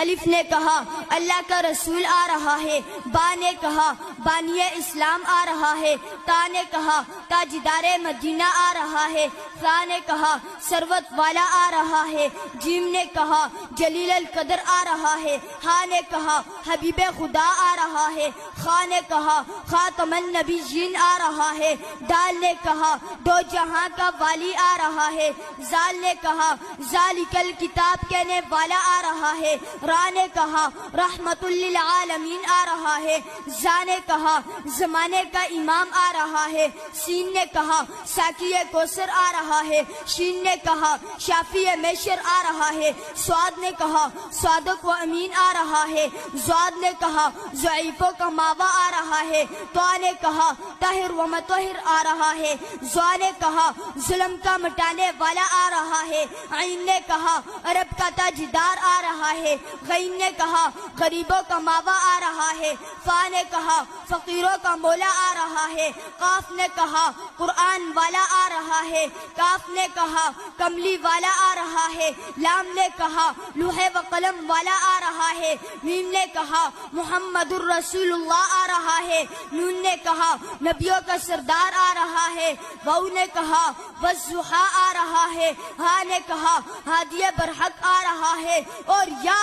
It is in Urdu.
الف نے کہا اللہ کا رسول آ رہا ہے، با نے کہا بانی اسلام آ رہا ہے، تا نے کہا تاجدار مدینہ آ رہا ہے، ثا نے کہا ثروت والا آ رہا ہے، جیم نے کہا جلیل القدر آ رہا ہے، ہا نے کہا حبیب خدا آ رہا ہے، خا نے کہا خاتم النبیین آ رہا ہے، دال نے کہا دو جہاں کا والی آ رہا ہے، زال نے کہا ذالک الکتاب کہنے والا آ رہا ہے، را نے کہا رحمت للعالمین آ رہا ہے، زا نے کہا زمانے کا امام آ رہا ہے، سین نے کہا ساقی کوثر آ رہا ہے، شین نے کہا شافی میشر آ رہا ہے، سواد نے کہا صادق و امین آ رہا ہے، زواد نے کہا ضعیفوں کا ماوا آ رہا ہے، طا نے کہا طاہر و مطہر آ رہا ہے، زوا نے کہا ظلم کا مٹانے والا آ رہا ہے، عین نے کہا عرب کا تاجدار آ رہا ہے، غین نے کہا غریبوں کا ماوا آ رہا ہے، فا نے کہا فقیروں کا مولا آ رہا ہے، قاف نے کہا قرآن والا آ رہا ہے، کاف نے کہا کملی والا آ رہا ہے، لام نے کہا لوح و قلم والا آ رہا ہے، میم نے کہا محمد الرسول اللہ آ رہا ہے، نون نے کہا نبیوں کا سردار آ رہا ہے، واو نے کہا والضحیٰ آ رہا ہے، ہا نے کہا ہادی برحق آ رہا ہے، اور یا